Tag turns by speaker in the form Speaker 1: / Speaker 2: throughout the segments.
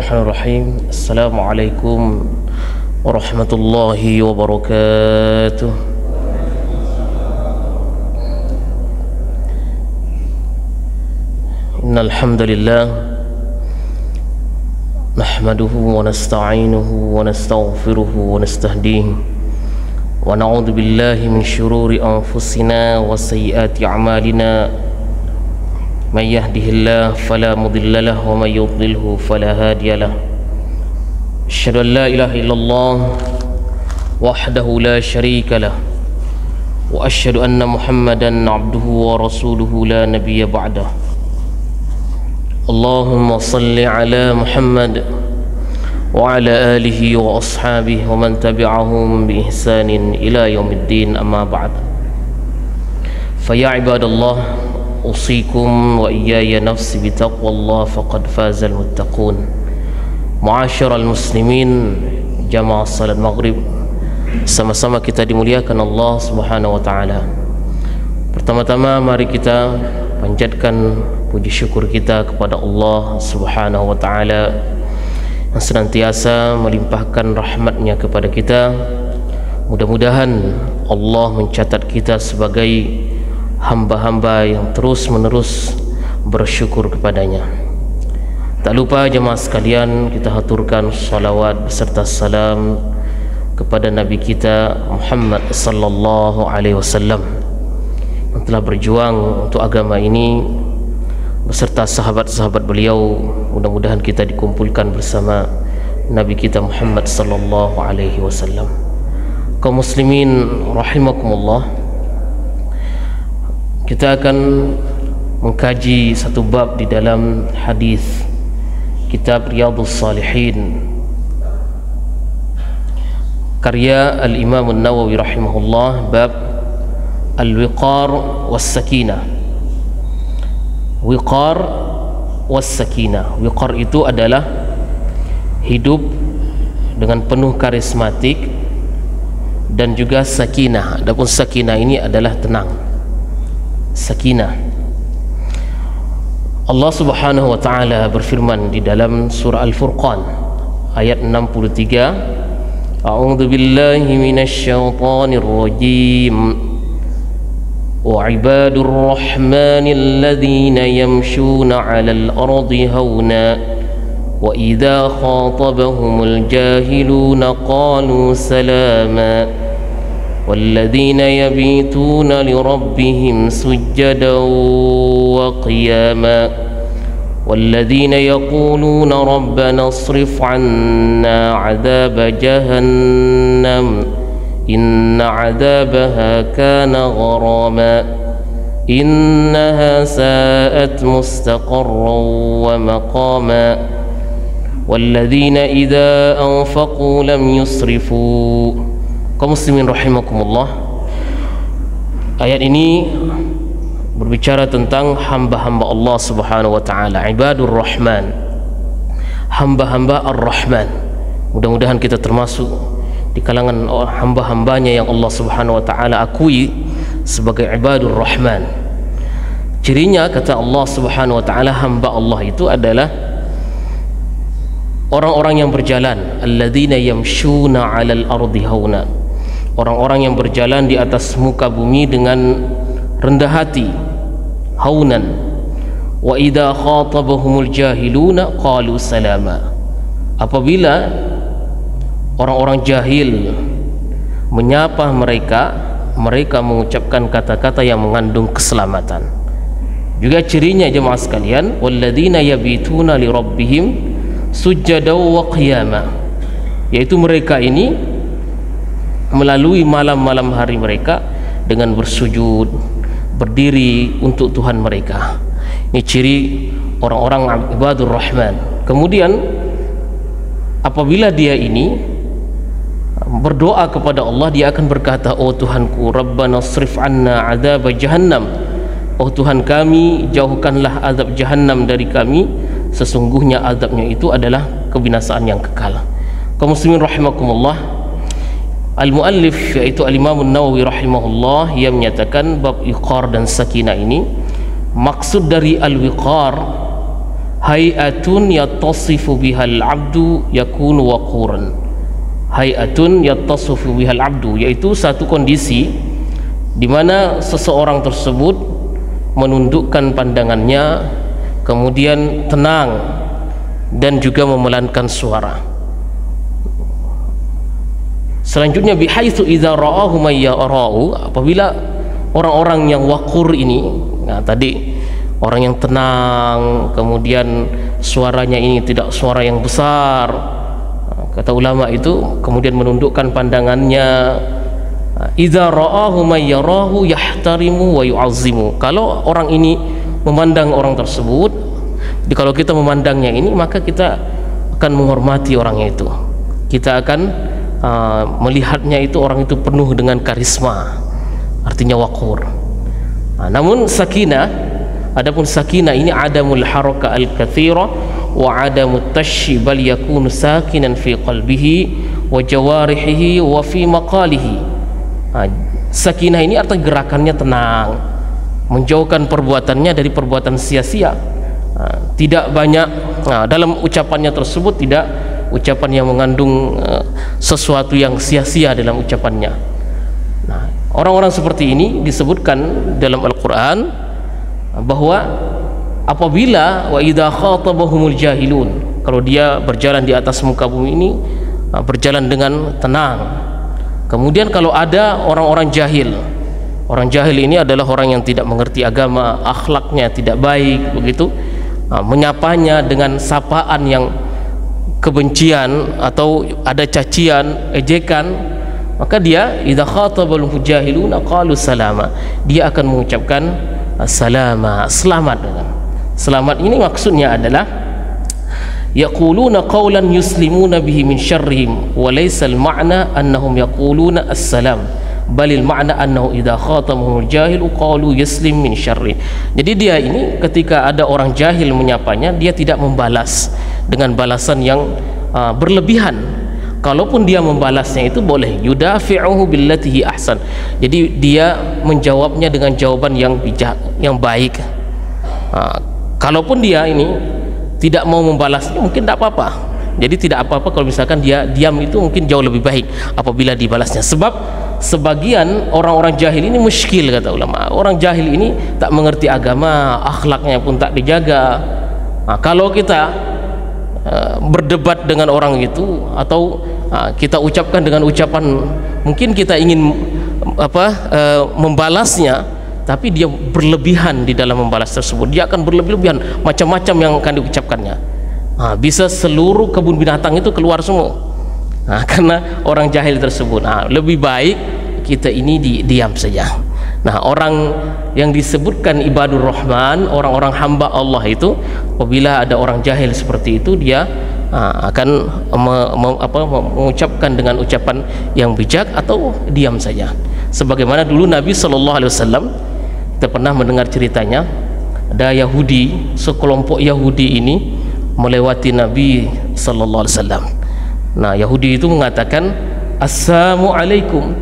Speaker 1: Bismillahirrahmanirrahim. Assalamualaikum warahmatullahi wabarakatuh. Innal hamdalillah nahmaduhu wa nasta'inuhu wa nastaghfiruhu wa nastahdihi wa na'udzu billahi min shururi anfusina wa sayyiati a'malina. من يهده الله فلا مضل له ومن يضلله فلا هادي له أشهد أن لا إله إلا الله وحده لا شريك له وأشهد أن محمدا عبده ورسوله لا نبي بعده اللهم صل على محمد وعلى آله وأصحابه ومن تبعهم بإحسان إلى يوم الدين أما بعد فيا عباد الله أوصيكم وإياي نفسي بتقوى الله فقد فاز المتقون. معاشر المسlimin, jamaah salat maghrib, sama-sama kita dimuliakan Allah Subhanahu wa taala. Pertama-tama mari kita panjatkan puji syukur kita kepada Allah Subhanahu wa taala yang senantiasa melimpahkan rahmatnya kepada kita. Mudah-mudahan Allah mencatat kita sebagai hamba-hamba yang terus-menerus bersyukur kepadanya. Tak lupa jemaah sekalian, kita haturkan salawat beserta salam kepada Nabi kita Muhammad sallallahu alaihi wasallam yang telah berjuang untuk agama ini beserta sahabat-sahabat beliau. Mudah-mudahan kita dikumpulkan bersama Nabi kita Muhammad sallallahu alaihi wasallam. Kaum muslimin rahimakumullah, kita akan mengkaji satu bab di dalam hadis kitab Riyadhus Shalihin karya Al-Imam An-Nawawi rahimahullah, bab Al-Wiqar Was-Sakinah. Wiqar Was-Sakinah. Wiqar itu adalah hidup dengan penuh karismatik dan juga sakinah. Adapun sakinah ini adalah tenang. Sakinah. Allah Subhanahu wa taala berfirman di dalam surah Al-Furqan ayat 63, A'udzu billahi minasy syaithanir rajim. Wa ibadur rahmanil ladzina yamshuna 'alal ardi hauna wa idza khatabahumul jahiluna qalu salama والذين يبيتون لربهم سجدا وقياما والذين يقولون ربنا اصرف عنا عذاب جهنم إن عذابها كان غراما إنها ساءت مستقرا ومقاما والذين إذا أنفقوا لم يسرفوا. Kaum muslimin rahimakumullah, ayat ini berbicara tentang hamba-hamba Allah Subhanahu wa taala, ibadur rahman, hamba-hamba ar-rahman. Mudah-mudahan kita termasuk di kalangan hamba-hambanya yang Allah Subhanahu wa taala akui sebagai ibadur rahman. Cirinya, kata Allah Subhanahu wa taala, hamba Allah itu adalah orang-orang yang berjalan, alladzina yamshuna 'alal ardi hauna, orang-orang yang berjalan di atas muka bumi dengan rendah hati, haunan. Wa idza khatabahumul jahiluna qalu salama, apabila orang-orang jahil menyapa mereka, mereka mengucapkan kata-kata yang mengandung keselamatan. Juga cirinya jemaah sekalian, walladzina yabituna li rabbihim sujjadaw wa qiyama, yaitu mereka ini melalui malam-malam hari mereka dengan bersujud, berdiri untuk Tuhan mereka. Ini ciri orang-orang ibadur rahman. Kemudian apabila dia ini berdoa kepada Allah, dia akan berkata, oh Tuhanku, Rabbana srif anna adzab jahannam, oh Tuhan kami, jauhkanlah azab jahannam dari kami, sesungguhnya azabnya itu adalah kebinasaan yang kekal. Kaum muslimin rahimakumullah, Al-Muallif yaitu Al-Imam An-Nawawi rahimahullah, ia menyatakan bab wiqar dan sakinah ini, maksud dari al-wiqar hay'atun yattasifu bihal abdu yakunu waquran. Hay'atun yattasifu bihal abdu, yaitu satu kondisi di mana seseorang tersebut menundukkan pandangannya, kemudian tenang dan juga memelankan suara. Selanjutnya bihaitsu idza ra'ahu may yara'u, apabila orang-orang yang waqur ini, nah tadi orang yang tenang, kemudian suaranya ini tidak suara yang besar, kata ulama itu, kemudian menundukkan pandangannya. Idza ra'ahu may yarahu yahtarimu wa yu'azzimu. Kalau orang ini memandang orang tersebut, kalau kita memandangnya ini, maka kita akan menghormati orangnya itu. Kita akan melihatnya itu, orang itu penuh dengan karisma, artinya waqur. Namun sakinah, adapun sakinah ini adamul haraka al-katsira wa adamut tashi, bal yakunu sakinan fi qalbihi wa jawarihi wa fi maqalihi. Sakinah ini artinya gerakannya tenang, menjauhkan perbuatannya dari perbuatan sia-sia, tidak banyak dalam ucapannya tersebut, tidak ucapan yang mengandung sesuatu yang sia-sia dalam ucapannya. Nah, orang-orang seperti ini disebutkan dalam Al-Quran bahwa apabila wa idza khatabahumul jahilun, kalau dia berjalan di atas muka bumi ini berjalan dengan tenang. Kemudian kalau ada orang-orang jahil, orang jahil ini adalah orang yang tidak mengerti agama, akhlaknya tidak baik, begitu, menyapanya dengan sapaan yang kebencian atau ada cacian, ejekan, maka dia idza khatabal jahiluna qalu salama, dia akan mengucapkan salama, selamat. Selamat ini maksudnya adalah yaquluna qawlan yuslimuna bihi min syarrihim wa laysa al-ma'na annahum yaquluna assalam, balil ma'na annahu idza khatamahumul jahilu qalu yaslim min syarri. Jadi dia ini ketika ada orang jahil menyapanya, dia tidak membalas dengan balasan yang berlebihan. Kalaupun dia membalasnya itu boleh, yudafi'uhu billatihi ahsan, jadi dia menjawabnya dengan jawaban yang bijak, yang baik. Kalaupun dia ini tidak mau membalasnya, mungkin tidak apa-apa. Jadi tidak apa-apa kalau misalkan dia diam, itu mungkin jauh lebih baik apabila dibalasnya. Sebab sebagian orang-orang jahil ini muskil, kata ulama. Orang jahil ini tak mengerti agama, akhlaknya pun tak dijaga. Kalau kita berdebat dengan orang itu, atau kita ucapkan dengan ucapan, mungkin kita ingin membalasnya, tapi dia berlebihan di dalam membalas tersebut, dia akan berlebihan, macam-macam yang akan diucapkannya. Bisa seluruh kebun binatang itu keluar semua, karena orang jahil tersebut. Lebih baik kita ini diam saja. Nah, orang yang disebutkan ibadur rahman, orang-orang hamba Allah itu, apabila ada orang jahil seperti itu, dia akan mengucapkan dengan ucapan yang bijak atau diam saja. Sebagaimana dulu Nabi SAW, kita pernah mendengar ceritanya, ada Yahudi, sekelompok Yahudi ini melewati Nabi SAW. Nah, Yahudi itu mengatakan Assalamualaikum,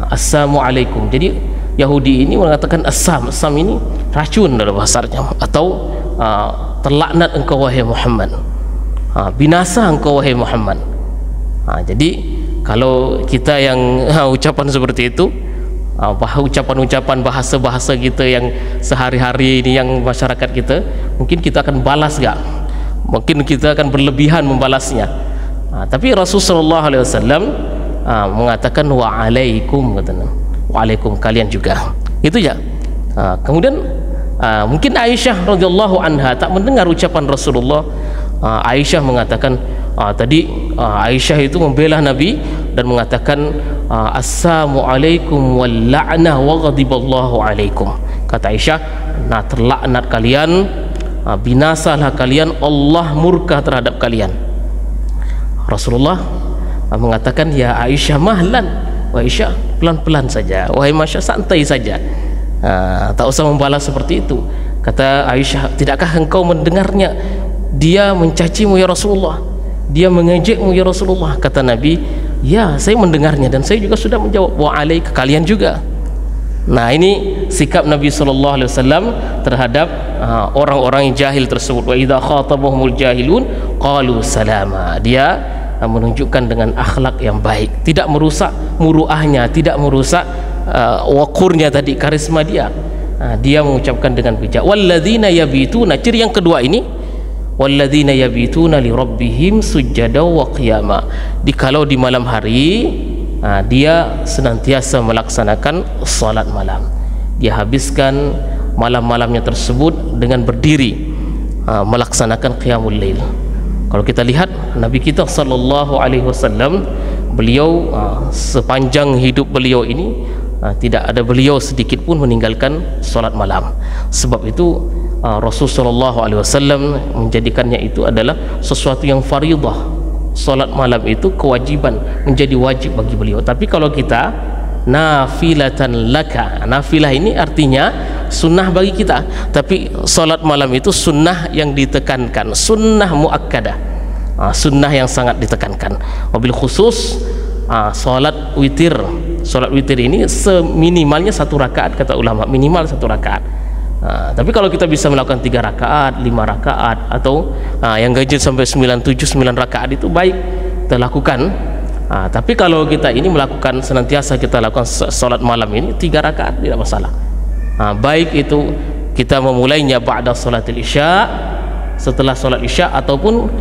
Speaker 1: Assalamualaikum. Jadi Yahudi ini mengatakan assam ini racun dalam bahasanya, atau terlaknat engkau wahai Muhammad, binasa engkau wahai Muhammad. Jadi kalau kita yang ucapan seperti itu, ucapan-ucapan bahasa-bahasa kita yang sehari-hari ini, yang masyarakat kita, mungkin kita akan balas gak? Mungkin kita akan berlebihan membalasnya. Tapi Rasulullah SAW mengatakan wa'alaikum, katanya, wa'alaikum, kalian juga. Itu ya. Kemudian mungkin Aisyah radhiyallahu anha tak mendengar ucapan Rasulullah. Aisyah mengatakan, tadi Aisyah itu membela Nabi dan mengatakan assalamualaikum wal la'nah wa ghadiballahu alaikum. Kata Aisyah, nah terlaknat kalian, binasalah kalian, Allah murka terhadap kalian. Rasulullah mengatakan, ya Aisyah mahlan, wahai Aisyah pelan-pelan saja, wahai Masya santai saja, tak usah membalas seperti itu. Kata Aisyah, tidakkah engkau mendengarnya, dia mencacimu ya Rasulullah, dia mengejekmu ya Rasulullah? Kata Nabi, ya saya mendengarnya dan saya juga sudah menjawab wa'alaika, kalian juga. Nah ini sikap Nabi SAW terhadap orang-orang yang jahil tersebut. Wa idza khatabahumul jahilun qalu salama. Dia menunjukkan dengan akhlak yang baik, tidak merusak muruahnya, tidak merusak wakurnya tadi, karisma dia. Dia mengucapkan dengan bijak. Walladzina yabituna, ciri yang kedua ini, walladzina yabituna li rabbihim sujada wa qiyama. Kalau di malam hari dia senantiasa melaksanakan salat malam. Dia habiskan malam-malamnya tersebut dengan berdiri melaksanakan qiyamul lail. Kalau kita lihat Nabi kita sallallahu alaihi wasallam, beliau sepanjang hidup beliau ini tidak ada beliau sedikit pun meninggalkan salat malam. Sebab itu Rasulullah sallallahu alaihi wasallam menjadikannya itu adalah sesuatu yang fardhah. Salat malam itu kewajiban, menjadi wajib bagi beliau. Tapi kalau kita nafilatan laka, nafilah ini artinya sunnah bagi kita, tapi salat malam itu sunnah yang ditekankan, sunnah muakkadah, sunnah yang sangat ditekankan. Wabil khusus salat witir. Salat witir ini seminimalnya 1 rakaat kata ulama, minimal 1 rakaat. Tapi kalau kita bisa melakukan 3 rakaat, 5 rakaat, atau yang ganjil sampai 9 rakaat itu baik kita lakukan. Tapi kalau kita ini melakukan senantiasa kita lakukan salat malam ini 3 rakaat tidak masalah. Baik itu kita memulainya ba'da salatil isya, setelah salat isya, ataupun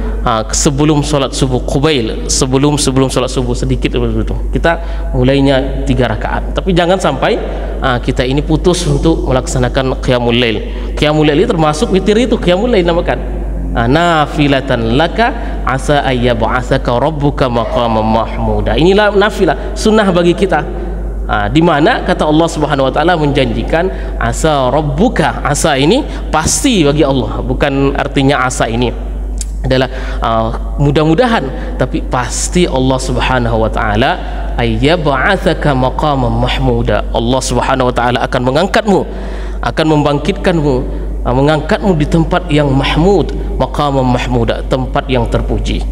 Speaker 1: sebelum salat subuh, qubail, sebelum salat subuh sedikit begitu. Kita mulainya 3 rakaat. Tapi jangan sampai kita ini putus untuk melaksanakan qiyamul lail. Qiyamul lail termasuk witir itu, qiyamul lail namakan. Nafilatan laka asa ayyab'atsaka rabbuka maqaman mahmuda. Inilah nafilah, sunnah bagi kita. Di mana kata Allah Subhanahu wa taala menjanjikan asa rabbuka. Asa ini pasti bagi Allah, bukan artinya asa ini adalah mudah-mudahan, tapi pasti Allah Subhanahu wa taala ayyab'atsaka maqaman mahmuda. Allah Subhanahu wa taala akan mengangkatmu, akan membangkitkanmu, mengangkatmu di tempat yang mahmud, maqaman mahmuda, tempat yang terpuji.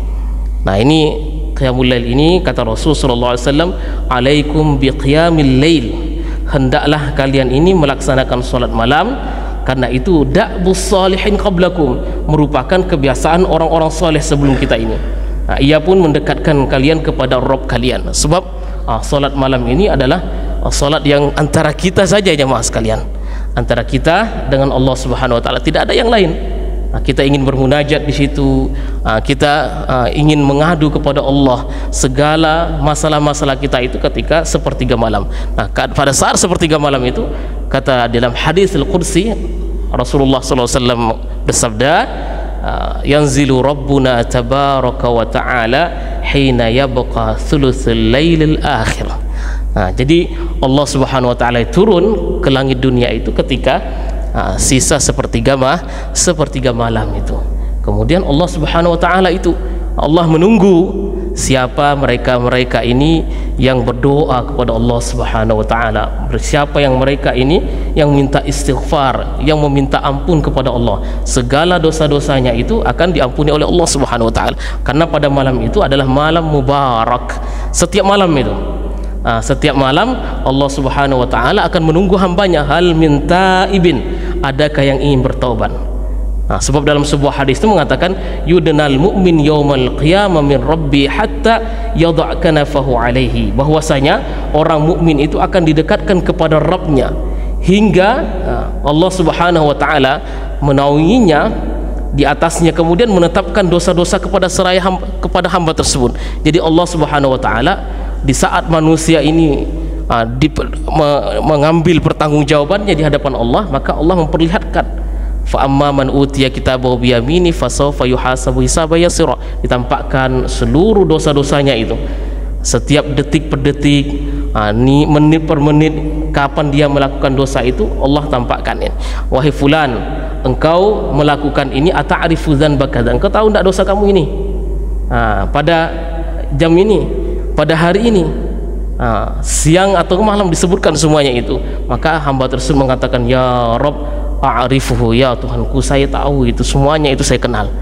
Speaker 1: Nah, ini qiyamul lail ini kata Rasul sallallahu alaihi wasallam, alaikum biqiyamil lail. Hendaklah kalian ini melaksanakan salat malam, karena itu da'bus salihin qablakum, merupakan kebiasaan orang-orang saleh sebelum kita ini. Ia pun mendekatkan kalian kepada Rabb kalian. Sebab salat malam ini adalah salat yang antara kita saja jemaah sekalian, antara kita dengan Allah Subhanahu wa taala, tidak ada yang lain. Kita ingin bermunajat di situ, kita ingin mengadu kepada Allah segala masalah-masalah kita itu ketika sepertiga malam. Nah, pada saat sepertiga malam itu, kata dalam hadis al-Qudsi, Rasulullah SAW bersabda, yanzilu Rabbuna tabaraka wa ta'ala hina yabqa thuluthul lailil akhir. Jadi Allah Subhanahu wa taala turun ke langit dunia itu ketika sisa sepertiga malam itu. Kemudian Allah Subhanahu wa taala itu, Allah menunggu siapa mereka ini yang berdoa kepada Allah Subhanahu wa taala, siapa yang mereka ini yang minta istighfar, yang meminta ampun kepada Allah. Segala dosa-dosanya itu akan diampuni oleh Allah Subhanahu wa taala, karena pada malam itu adalah malam mubarak. Setiap malam itu, setiap malam Allah Subhanahu wa taala akan menunggu hambanya, hal min taibin, adakah yang ingin bertaubat. Sebab dalam sebuah hadis itu mengatakan, yudnal mu'min yaumal qiyamah min rabbi hatta yadha' kanafahu alaihi, bahwasanya orang mukmin itu akan didekatkan kepada Rabbnya hingga Allah Subhanahu wa taala menaunginya di atasnya, kemudian menetapkan dosa-dosa kepada hamba tersebut. Jadi Allah Subhanahu wa taala di saat manusia ini mengambil pertanggungjawabannya di hadapan Allah, maka Allah memperlihatkan, fa amma man utiya kitabahu biyamini fasawfa yuhasabu hisaban yasira, ditampakkan seluruh dosa-dosanya itu, setiap detik per detik, menit per menit, kapan dia melakukan dosa itu Allah tampakkan. Wahai fulan, engkau melakukan ini, ata'rifu dzanbaka, engkau tahu tidak dosa kamu ini pada jam ini, pada hari ini, siang atau malam, disebutkan semuanya itu. Maka hamba tersebut mengatakan, ya Rabb a'rifuhu, ya Tuhanku saya tahu itu semuanya, itu saya kenal.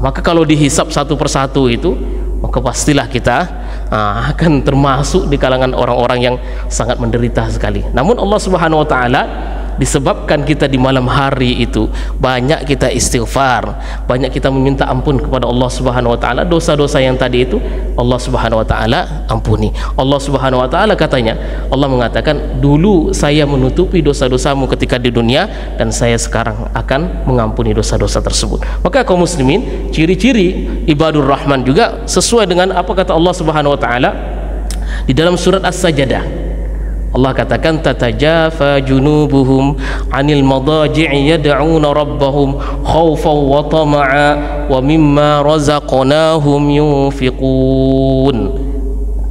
Speaker 1: Maka kalau dihisap satu persatu itu, maka pastilah kita akan termasuk di kalangan orang-orang yang sangat menderita sekali. Namun Allah Subhanahu wa taala, disebabkan kita di malam hari itu banyak kita istighfar, banyak kita meminta ampun kepada Allah Subhanahu wa taala, dosa-dosa yang tadi itu Allah Subhanahu wa taala ampuni. Allah Subhanahu wa taala katanya, Allah mengatakan, dulu saya menutupi dosa-dosamu ketika di dunia dan saya sekarang akan mengampuni dosa-dosa tersebut. Maka kaum muslimin, ciri-ciri ibadur rahman juga sesuai dengan apa kata Allah Subhanahu wa taala di dalam surat As-Sajdah. Allah katakan, tatajafa junubuhum 'anil madaji'i yad'una rabbahum khaufan wa tama'a wa mimma razaqnahum yunfiqun.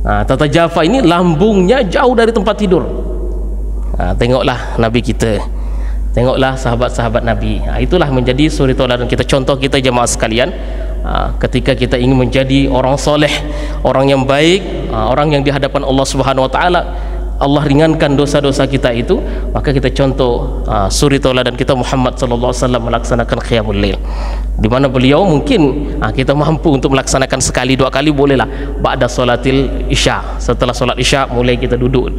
Speaker 1: Tatajafa ini lambungnya jauh dari tempat tidur. Tengoklah Nabi kita, tengoklah sahabat-sahabat Nabi. Itulah menjadi suri tauladan kita, contoh kita jemaah sekalian. Ketika kita ingin menjadi orang soleh, orang yang baik, orang yang di hadapan Allah Subhanahu wa taala, Allah ringankan dosa-dosa kita itu, maka kita contoh suri tauladan kita Muhammad sallallahu alaihi wasallam melaksanakan qiyamul lail, di mana beliau mungkin kita mampu untuk melaksanakan sekali dua kali bolehlah ba'da salatil isya. Setelah salat isya mulai kita duduk,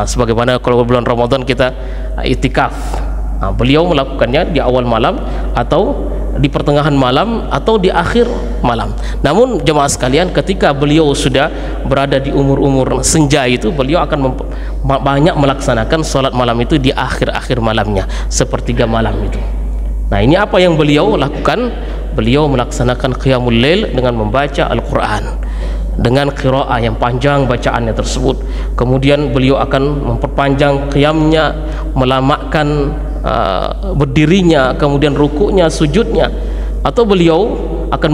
Speaker 1: sebagaimana kalau bulan Ramadan kita itikaf. Beliau melakukannya di awal malam atau di pertengahan malam atau di akhir malam. Namun jemaah sekalian, ketika beliau sudah berada di umur-umur senja itu, beliau akan banyak melaksanakan sholat malam itu di akhir-akhir malamnya, sepertiga malam itu. Nah, ini apa yang beliau lakukan? Beliau melaksanakan qiyamul lail dengan membaca Al-Quran dengan qiraah yang panjang bacaannya tersebut. Kemudian beliau akan memperpanjang qiyamnya, melamakkan berdirinya, kemudian rukuknya, sujudnya, atau beliau akan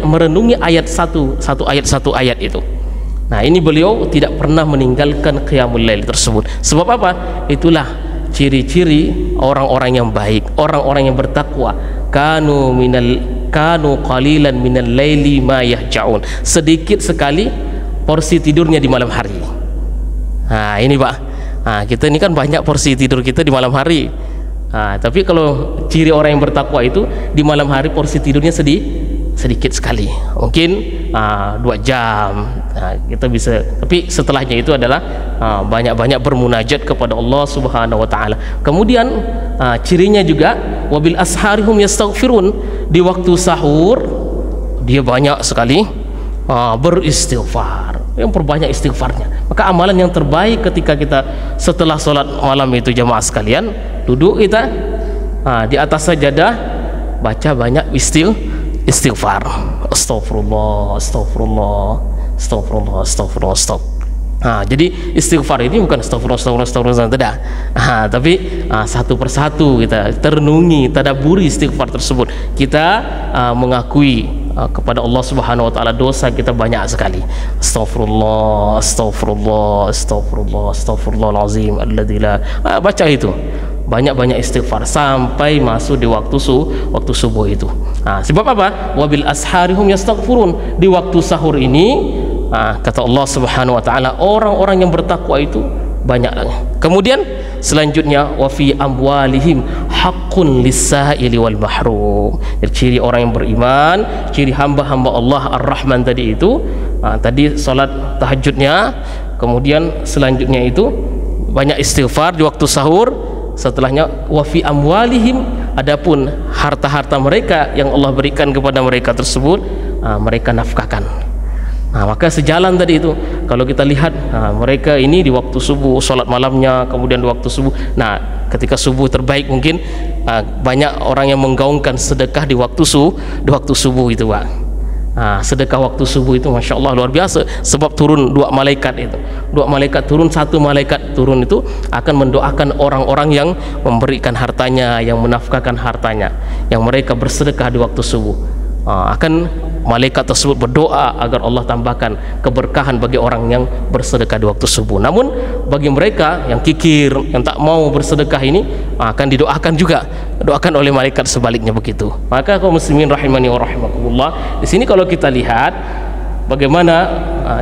Speaker 1: merenungi ayat satu ayat itu. Nah, ini beliau tidak pernah meninggalkan qiyamul lail tersebut. Sebab apa? Itulah ciri-ciri orang-orang yang baik, orang-orang yang bertakwa. Kanu qalilan minal laili ma yahja'un. Sedikit sekali porsi tidurnya di malam hari. Ini Pak, kita ini kan banyak porsi tidur kita di malam hari. Tapi kalau ciri orang yang bertakwa itu, di malam hari porsi tidurnya sedikit sekali, mungkin 2 jam. Kita bisa, tapi setelahnya itu adalah banyak-banyak bermunajat kepada Allah Subhanahu wa taala. Kemudian cirinya juga wabil asharihum yastaghfirun, di waktu sahur dia banyak sekali beristighfar, yang perbanyak istighfarnya. Maka amalan yang terbaik ketika kita setelah sholat malam itu jamaah sekalian, duduk kita di atas sajadah, baca banyak istighfar. Astagfirullah, astagfirullah, astagfirullah, astagfirullah, astagfirullah. Jadi istighfar ini bukan astagfirullah tidak, tapi satu persatu kita terenungi, tadabburi istighfar tersebut. Kita mengakui kepada Allah Subhanahu wa taala dosa kita banyak sekali. Astagfirullah, astagfirullah, astagfirullah, astagfirullahalazim alladzi la. Baca itu banyak-banyak istighfar sampai masuk di waktu subuh itu. Sebab apa? Wabil asharihum yastaghfirun, di waktu sahur ini kata Allah Subhanahu wa taala, orang-orang yang bertakwa itu banyak lagi. Kemudian selanjutnya, wa fi amwalihim haqqun lis-sa'ili wal mahrum. Ciri orang yang beriman, ciri hamba-hamba Allah Ar-Rahman tadi itu, tadi salat tahajudnya, kemudian selanjutnya itu banyak istighfar di waktu sahur. Setelahnya wa fi amwalihim, adapun harta-harta mereka yang Allah berikan kepada mereka tersebut, mereka nafkahkan. Maka sejalan tadi itu, kalau kita lihat mereka ini di waktu subuh salat malamnya, kemudian di waktu subuh. Nah, ketika subuh terbaik mungkin banyak orang yang menggaungkan sedekah di waktu subuh itu, Pak. Sedekah waktu subuh itu Masya Allah luar biasa, sebab turun 2 malaikat itu, 2 malaikat turun, 1 malaikat turun itu akan mendoakan orang-orang yang memberikan hartanya, yang menafkahkan hartanya, yang mereka bersedekah di waktu subuh. Akan malaikat tersebut berdoa agar Allah tambahkan keberkahan bagi orang yang bersedekah di waktu subuh. Namun bagi mereka yang kikir, yang tak mau bersedekah ini, akan didoakan juga, doakan oleh malaikat sebaliknya begitu. Maka kaum muslimin rahimani wa rahimakumullah, di sini kalau kita lihat bagaimana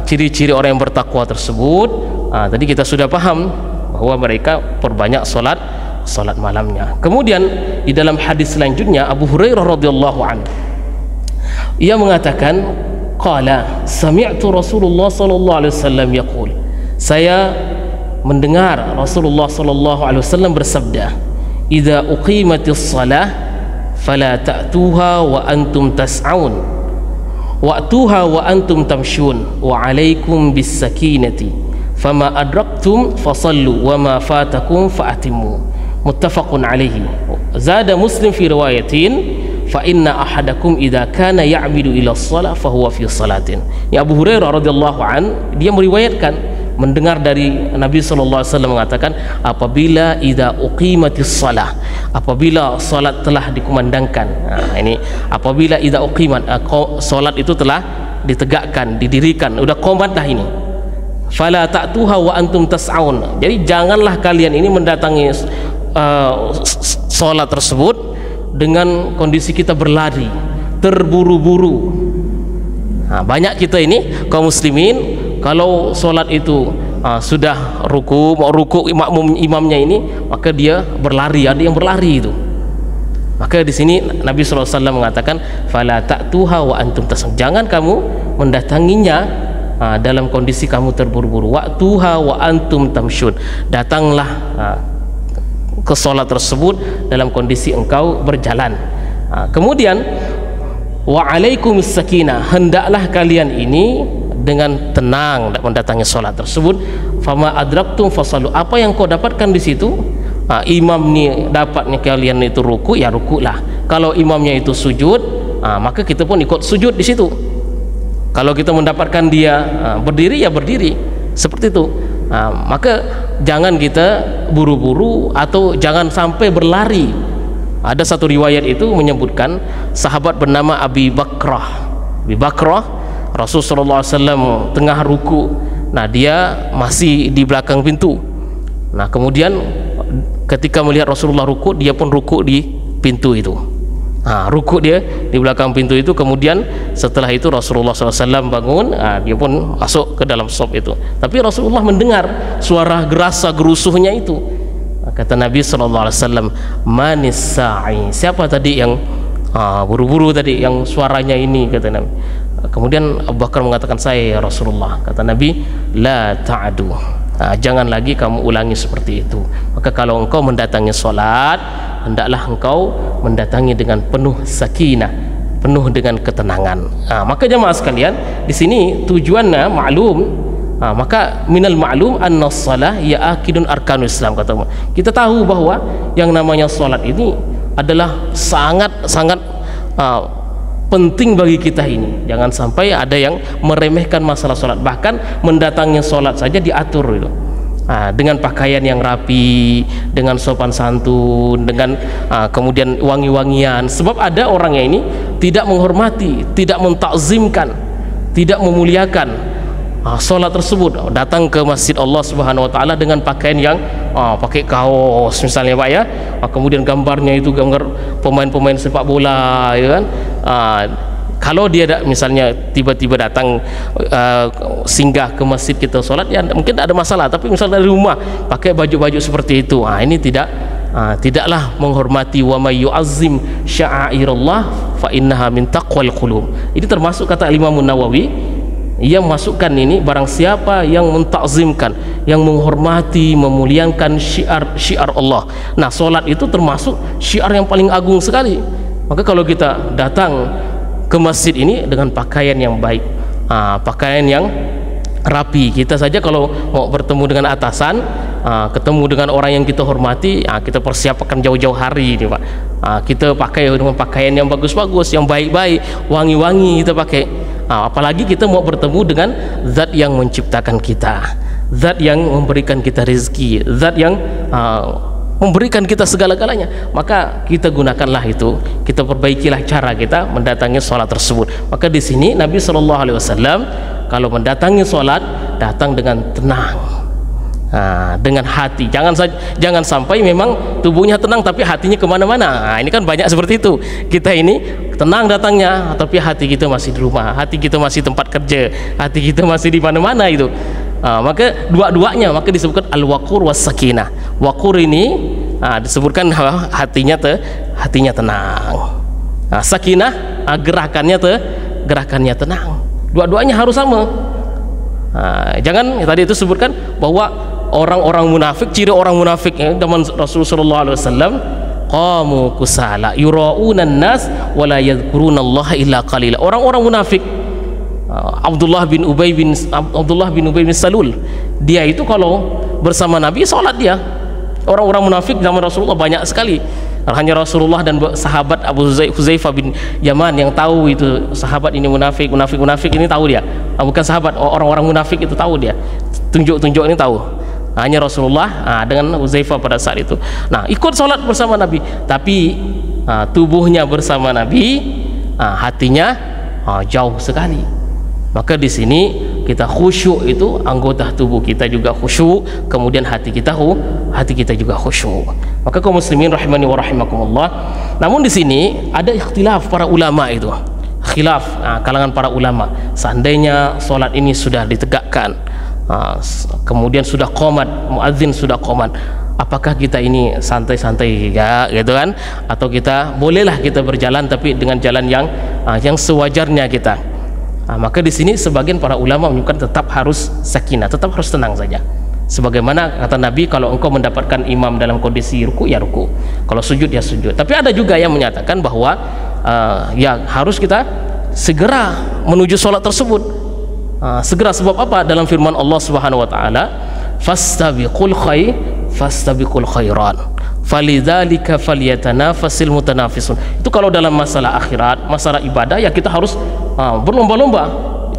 Speaker 1: ciri-ciri orang yang bertakwa tersebut, tadi kita sudah paham bahwa mereka perbanyak salat malamnya. Kemudian di dalam hadis selanjutnya Abu Hurairah radhiyallahu anhu, ia mengatakan, qala sami'tu Rasulullah sallallahu alaihi wasallam yaqul, saya mendengar Rasulullah sallallahu alaihi wasallam bersabda, idza uqimatis shalah fala ta'tuha wa antum tas'aun wa'tuha wa antum tamshun wa 'alaikum bis sakinati fama adraktum fasallu wa ma fatakum fa'atimu. Muttafaqun alaihi. Zada Muslim fi riwayatin fa inna ahadakum idza kana ya'midu ila shalah fa huwa fi salatin. Ya Abu Hurairah radhiyallahu an, dia meriwayatkan mendengar dari Nabi sallallahu alaihi wasallam mengatakan, apabila idza uqimatis shalah, apabila salat telah dikumandangkan. Ini apabila idza uqimat, salat itu telah ditegakkan, didirikan, udah qomat dah ini. Fala ta'tuha wa antum tas'aun. Jadi janganlah kalian ini mendatangi salat tersebut dengan kondisi kita berlari, terburu-buru. Banyak kita ini kaum muslimin kalau solat itu sudah ruku, mau ruku imamnya ini, maka dia berlari, ada yang berlari itu. Maka di sini Nabi SAW mengatakan, fala ta'tuha wa antum tas'aun. Jangan kamu mendatanginya dalam kondisi kamu terburu-buru. Wa'tuha wa antum tamshun. Datanglah ke solat tersebut dalam kondisi engkau berjalan. Kemudian wa'alaikumus sakinah, hendaklah kalian ini dengan tenang mendatangi solat tersebut. Fama adraktum fasallu, apa yang kau dapatkan di situ, imam ni dapatnya kalian itu ruku, ya rukulah. Kalau imamnya itu sujud, maka kita pun ikut sujud di situ. Kalau kita mendapatkan dia berdiri, ya berdiri, seperti itu. Maka jangan kita buru-buru atau jangan sampai berlari. Ada satu riwayat itu menyebutkan sahabat bernama Abi Bakrah. Rasulullah SAW tengah ruku, nah dia masih di belakang pintu. Nah kemudian ketika melihat Rasulullah ruku, dia pun ruku di pintu itu. Ruku dia di belakang pintu itu. Kemudian setelah itu Rasulullah SAW bangun, dia pun masuk ke dalam shop itu. Tapi Rasulullah mendengar suara gerasa gerusuhnya itu. Kata Nabi SAW, manis sa'i, siapa tadi yang buru-buru tadi, yang suaranya ini, kata Nabi. Kemudian Abu Bakar mengatakan, saya ya Rasulullah. Kata Nabi, la ta'adu, jangan lagi kamu ulangi seperti itu. Maka kalau engkau mendatangi solat, hendaklah engkau mendatangi dengan penuh sakinah, penuh dengan ketenangan. Maka jemaah sekalian, di sini tujuannya maklum. Maka minal ma'lum anna shalah ya akidun arkanul Islam, kata kita tahu bahwa yang namanya salat ini adalah sangat penting bagi kita ini. Jangan sampai ada yang meremehkan masalah salat, bahkan mendatangi salat saja diatur itu. Dengan pakaian yang rapi, dengan sopan santun, dengan kemudian wangi-wangian. Sebab ada orang yang ini tidak menghormati, tidak mentakzimkan, tidak memuliakan solat tersebut. Datang ke masjid Allah Subhanahu Wa Taala dengan pakaian yang pakai kaos misalnya, Pak ya. Kemudian gambarnya itu gambar pemain-pemain sepak bola, ya kan. Kalau dia misalnya tiba-tiba datang singgah ke masjid kita solat, ya mungkin tak ada masalah. Tapi misalnya dari rumah pakai baju-baju seperti itu, ini tidaklah menghormati. Wa may yu'azzim sya'airallah fa innaha min taqwal qulub. Ini termasuk kata Imam Nawawi, ia masukkan ini, barang siapa yang mentakzimkan, yang menghormati, memuliakan syiar Allah. Nah solat itu termasuk syiar yang paling agung sekali. Maka kalau kita datang ke masjid ini dengan pakaian yang baik, pakaian yang rapi, kita saja kalau mau bertemu dengan atasan, ketemu dengan orang yang kita hormati, kita persiapkan jauh-jauh hari ini, Pak. Kita pakai dengan pakaian yang bagus-bagus, yang baik-baik, wangi-wangi kita pakai. Apalagi kita mau bertemu dengan zat yang menciptakan kita, zat yang memberikan kita rezeki, zat yang memberikan kita segala-galanya. Maka kita gunakanlah itu, kita perbaikilah cara kita mendatangi sholat tersebut. Maka di sini Nabi SAW kalau mendatangi sholat, datang dengan tenang, dengan hati. Jangan sampai memang tubuhnya tenang tapi hatinya kemana-mana. Ini kan banyak seperti itu. Kita ini tenang datangnya, tapi hati kita masih di rumah, hati kita masih tempat kerja, hati kita masih di mana-mana itu. Maka dua-duanya, maka disebutkan al-waqur was sakinah. Waqur ini disebutkan hatinya tenang. Sakinah gerakannya tenang. Dua-duanya harus sama. Jangan tadi itu sebutkan bahwa orang-orang munafik, ciri orang munafik zaman Rasulullah SAW, qamu kusala yura'unan nas wa la yadhkurunallaha illa qalila. Orang-orang munafik, Abdullah bin Ubay bin Salul, dia itu kalau bersama Nabi salat dia. Orang-orang munafik zaman Rasulullah banyak sekali. Hanya Rasulullah dan sahabat Abu Huzaifah bin Yaman yang tahu itu sahabat ini munafik ini tahu dia. Bukan sahabat, orang-orang munafik itu tahu dia. Tunjuk-tunjuk ini tahu. Hanya Rasulullah dengan Huzaifah pada saat itu. Nah, ikut sholat bersama Nabi, tapi tubuhnya bersama Nabi, hatinya jauh sekali. Maka di sini kita khusyuk, itu anggota tubuh kita juga khusyuk, kemudian hati kita juga khusyuk. Maka kaum muslimin rahimani wa rahimakumullah. Namun di sini ada ikhtilaf para ulama itu. Khilaf kalangan para ulama. Seandainya solat ini sudah ditegakkan, kemudian sudah qomat, muadzin sudah qomat, apakah kita ini santai-santai ya, gitu kan? Atau kita bolehlah kita berjalan tapi dengan jalan yang sewajarnya kita. Maka di sini sebagian para ulama menyebutkan tetap harus sakinah, tetap harus tenang saja. Sebagaimana kata Nabi, kalau engkau mendapatkan imam dalam kondisi ruku, ya ruku. Kalau sujud, ya sujud. Tapi ada juga yang menyatakan bahwa ya harus kita segera menuju sholat tersebut. Segera, sebab apa? Dalam firman Allah Subhanahu Wa Taala, fastabiqul khairan, falidzalika falyatanafasil mutanafisun. Itu kalau dalam masalah akhirat, masalah ibadah, ya kita harus berlomba-lomba,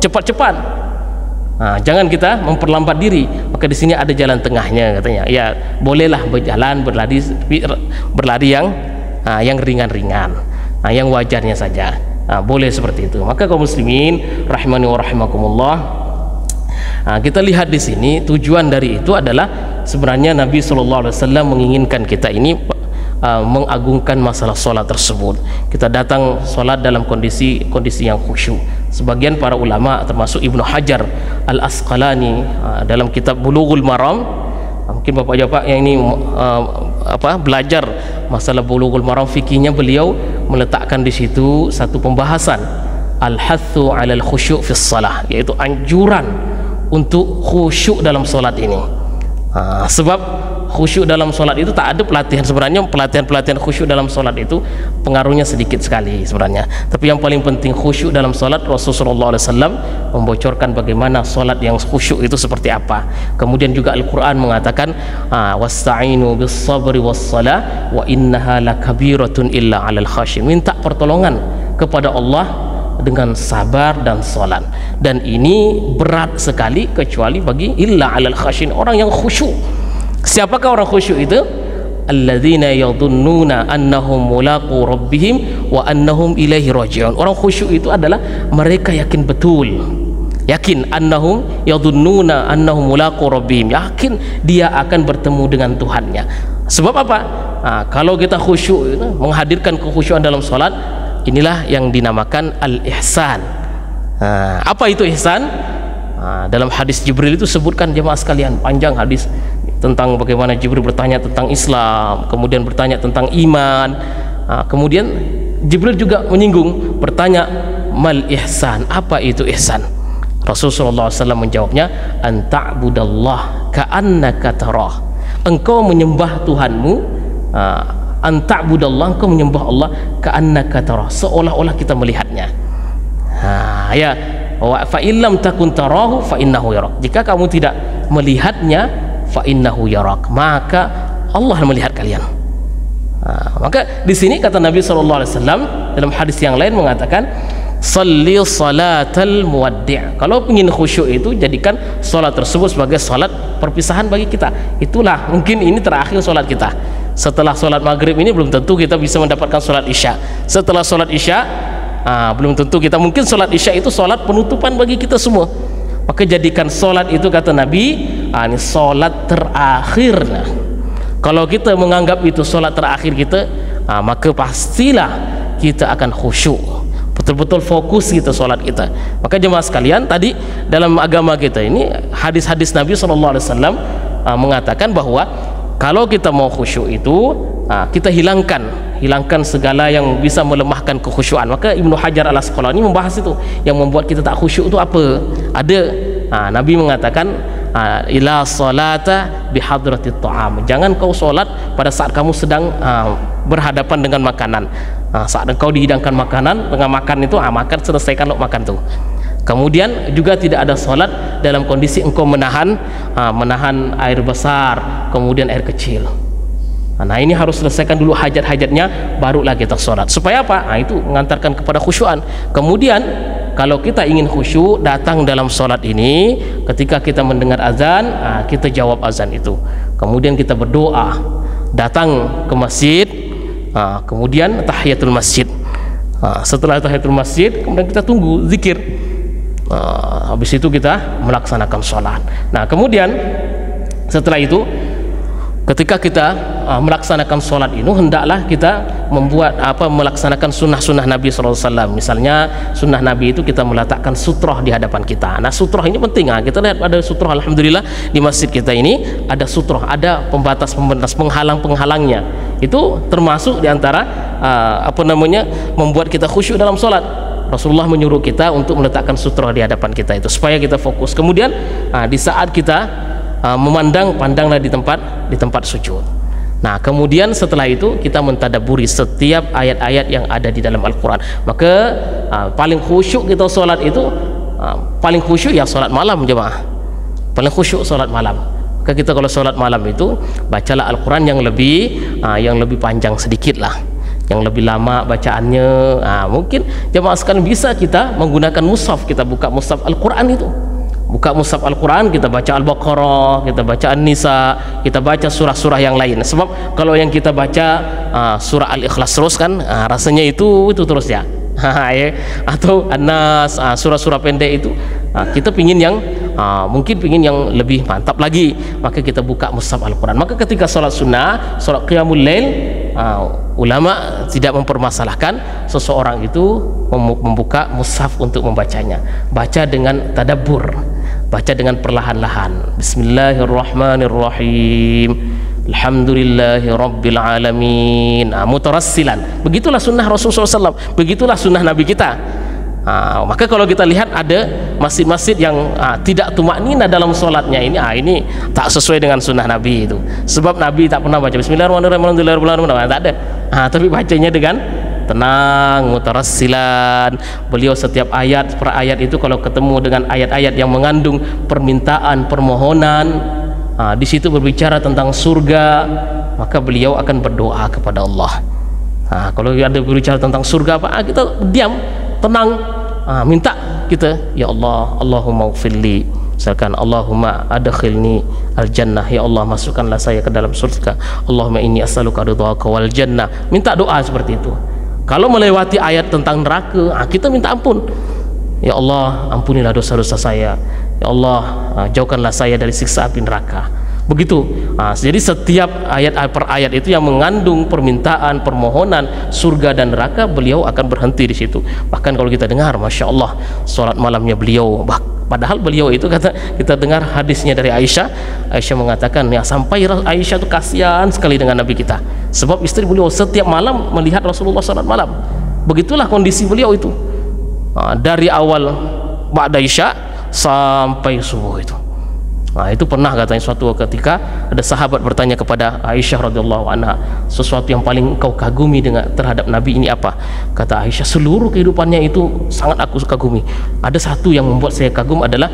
Speaker 1: cepat-cepat. Jangan kita memperlambat diri. Maka di sini ada jalan tengahnya katanya. Ya bolehlah berjalan, berlari yang ringan-ringan, yang wajarnya saja. Boleh seperti itu. Maka kaum muslimin rahimani wa rahimakumullah, kita lihat di sini tujuan dari itu adalah sebenarnya Nabi SAW menginginkan kita ini mengagungkan masalah sholat tersebut. Kita datang sholat dalam kondisi yang khusyuk. Sebagian para ulama termasuk Ibnu Hajar Al-Asqalani dalam kitab Bulughul Maram, mungkin bapak-bapak yang ini belajar masalah Bulughul Maram fikihnya, beliau meletakkan di situ satu pembahasan al-hathu 'alal khusyuk fis shalah, yaitu anjuran untuk khusyuk dalam sholat ini. Sebab khusyuk dalam sholat itu tak ada pelatihan. Sebenarnya pelatihan khusyuk dalam sholat itu pengaruhnya sedikit sekali sebenarnya. Tapi yang paling penting khusyuk dalam sholat, Rasulullah SAW membocorkan bagaimana sholat yang khusyuk itu seperti apa. Kemudian juga Al-Quran mengatakan wasta'inu bis sabri was salah wa innaha lakabiratun illa 'alal khashin. Minta pertolongan kepada Allah dengan sabar dan sholat, dan ini berat sekali kecuali bagi illa 'alal khashin, orang yang khusyuk. Siapakah orang khusyuk itu? Alladzina yadhunnuna annahum mulaqu rabbihim wa annahum ilaihi raji'un. Orang khusyuk itu adalah mereka yakin betul, yakin annahum yadhunnuna annahum mulaqu rabbihim, yakin dia akan bertemu dengan Tuhannya. Sebab apa? Kalau kita khusyuk, menghadirkan kekhusyuan dalam salat, inilah yang dinamakan al-ihsan. Apa itu ihsan? Dalam hadis Jibril itu sebutkan jemaah sekalian, panjang hadis tentang bagaimana Jibril bertanya tentang Islam, kemudian bertanya tentang iman, kemudian Jibril juga menyinggung, bertanya mal ihsan, apa itu ihsan? Rasulullah SAW menjawabnya, anta'budallah ka'annaka tarah, engkau menyembah Tuhanmu, anta'budallah, engkau menyembah Allah ka'annaka tarah, seolah-olah kita melihatnya. Ya, wa fa illam takun tarahu fa innahu yarak, jika kamu tidak melihatnya, fa innahu yarak, maka Allah melihat kalian. Maka di sini kata Nabi SAW dalam hadis yang lain mengatakan, salli salatal muwaddi'. Kalau ingin khusyuk itu, jadikan salat tersebut sebagai salat perpisahan bagi kita. Itulah mungkin ini terakhir salat kita. Setelah salat maghrib ini belum tentu kita bisa mendapatkan salat isya. Setelah salat isya belum tentu kita, mungkin salat isya itu salat penutupan bagi kita semua. Maka jadikan salat itu, kata Nabi, ini salat terakhir. Kalau kita menganggap itu salat terakhir kita, maka pastilah kita akan khusyuk, betul-betul fokus kita salat kita. Maka jemaah sekalian, tadi dalam agama kita ini hadis-hadis Nabi SAW mengatakan bahwa Kalau kita mau khusyuk itu, kita hilangkan segala yang bisa melemahkan kekhusyuan. Maka Ibnu Hajar Al-Asqalani membahas itu, yang membuat kita tak khusyuk itu apa? Ada. Nabi mengatakan, ila salata bihadratit ta'am. Jangan kau solat pada saat kamu sedang berhadapan dengan makanan. Saat kau dihidangkan makanan, dengan makan itu, makan, selesaikan makan tu. Kemudian juga tidak ada solat dalam kondisi engkau menahan air besar, kemudian air kecil. Nah, ini harus selesaikan dulu hajat-hajatnya, barulah kita solat. Supaya apa? Itu mengantarkan kepada khusyuan. Kemudian kalau kita ingin khusyuk datang dalam solat ini, ketika kita mendengar azan, kita jawab azan itu. Kemudian kita berdoa, datang ke masjid, kemudian tahiyatul masjid. Setelah tahiyatul masjid, kemudian kita tunggu zikir. Habis itu kita melaksanakan sholat. Nah, kemudian setelah itu, ketika kita melaksanakan sholat ini, hendaklah kita melaksanakan sunnah-sunnah Nabi SAW. Misalnya sunnah Nabi itu kita meletakkan sutroh di hadapan kita. Nah, sutroh ini penting. Kita lihat ada sutroh, alhamdulillah di masjid kita ini ada sutroh, ada pembatas-pembatas, penghalang-penghalangnya. Itu termasuk diantara membuat kita khusyuk dalam sholat. Rasulullah menyuruh kita untuk meletakkan sutroh di hadapan kita itu, supaya kita fokus. Kemudian di saat kita memandang, pandanglah di tempat sujud. Nah, kemudian setelah itu kita mentadaburi setiap ayat-ayat yang ada di dalam Al-Quran. Maka paling khusyuk kita solat itu, paling khusyuk ya solat malam, jemaah. Paling khusyuk solat malam. Maka kita kalau solat malam itu, bacalah Al-Quran yang lebih panjang sedikit lah, yang lebih lama bacaannya. Mungkin jemaah sekalian bisa kita menggunakan mushaf, kita buka mushaf Al-Quran itu, buka mushaf Al-Quran, kita baca Al-Baqarah, kita baca An-Nisa, kita baca surah-surah yang lain. Sebab kalau yang kita baca surah Al-Ikhlas terus kan, rasanya itu terus ya. Atau An-Nas, surah-surah pendek itu, kita mungkin pingin yang lebih mantap lagi, maka kita buka mushaf Al-Quran. Maka ketika sholat sunnah, sholat qiyamul lail, ulama tidak mempermasalahkan seseorang itu membuka mushaf untuk membacanya. Baca dengan tadabbur, baca dengan perlahan-lahan. Bismillahirrahmanirrahim, alhamdulillahi rabbil alamin, mutarassilan. Begitulah sunnah Rasulullah SAW, begitulah sunnah Nabi kita. Maka kalau kita lihat ada masjid-masjid yang tidak tumaknina dalam sholatnya ini, ini tak sesuai dengan sunnah Nabi itu. Sebab Nabi tak pernah baca Bismillahirrahmanirrahim, tak ada. Tapi bacanya dengan tenang, mutarassilan. Beliau setiap ayat per ayat itu kalau ketemu dengan ayat-ayat yang mengandung permintaan, permohonan, di situ berbicara tentang surga, maka beliau akan berdoa kepada Allah. Kalau ada berbicara tentang surga kita diam, tenang, minta kita, ya Allah, Allahumma ghfirli, misalkan Allahumma adkhilni al-jannah, ya Allah masukkanlah saya ke dalam surga, Allahumma inni as'aluka ridhaka wal jannah. Minta doa seperti itu. Kalau melewati ayat tentang neraka, kita minta ampun, ya Allah ampunilah dosa-dosa saya, ya Allah jauhkanlah saya dari siksa api neraka. Begitu. Jadi setiap ayat per ayat itu yang mengandung permintaan, permohonan surga dan neraka, beliau akan berhenti di situ. Bahkan kalau kita dengar, masya Allah, sholat malamnya beliau, padahal beliau itu kita dengar hadisnya dari Aisyah mengatakan, ya sampai Aisyah itu kasihan sekali dengan Nabi kita, sebab istri beliau setiap malam melihat Rasulullah sholat malam. Begitulah kondisi beliau itu, dari awal ba'da Isya sampai subuh itu. Itu pernah katanya suatu ketika ada sahabat bertanya kepada Aisyah radhiyallahu anha, sesuatu yang paling kau kagumi terhadap Nabi ini apa? Kata Aisyah, seluruh kehidupannya itu sangat aku kagumi. Ada satu yang membuat saya kagum adalah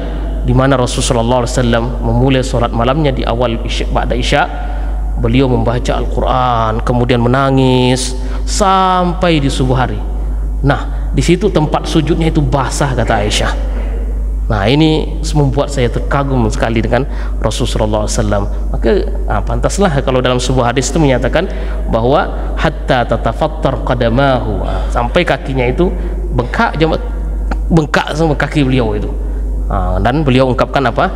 Speaker 1: di mana Rasulullah SAW memulai sholat malamnya di awal ba'da Isya, beliau membaca Al-Quran, kemudian menangis sampai di subuh hari. Nah, di situ tempat sujudnya itu basah, kata Aisyah. Nah, ini membuat saya terkagum sekali dengan Rasulullah SAW. Maka pantaslah kalau dalam sebuah hadis itu menyatakan bahwa hatta tatafattar qadamahu, sampai kakinya itu bengkak sama kaki beliau itu. Dan beliau ungkapkan apa?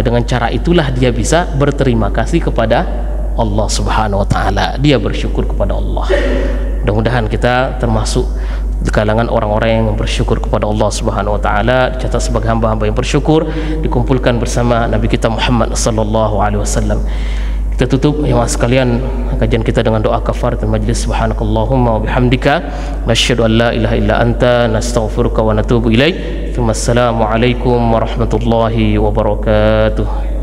Speaker 1: Dengan cara itulah dia bisa berterima kasih kepada Allah Subhanahu wa taala. Dia bersyukur kepada Allah. Mudah-mudahan kita termasuk di kalangan orang-orang yang bersyukur kepada Allah Subhanahu wa taala, dicatat sebagai hamba-hamba yang bersyukur, dikumpulkan bersama Nabi kita Muhammad sallallahu alaihi wasallam. Kita tutup jemaah sekalian kajian kita dengan doa kafaratul majlis. Subhanakallahumma wa bihamdika nasyhadu an la ilaha illa anta nastaghfiruka wa natubu ilaik. Assalamualaikum warahmatullahi wabarakatuh.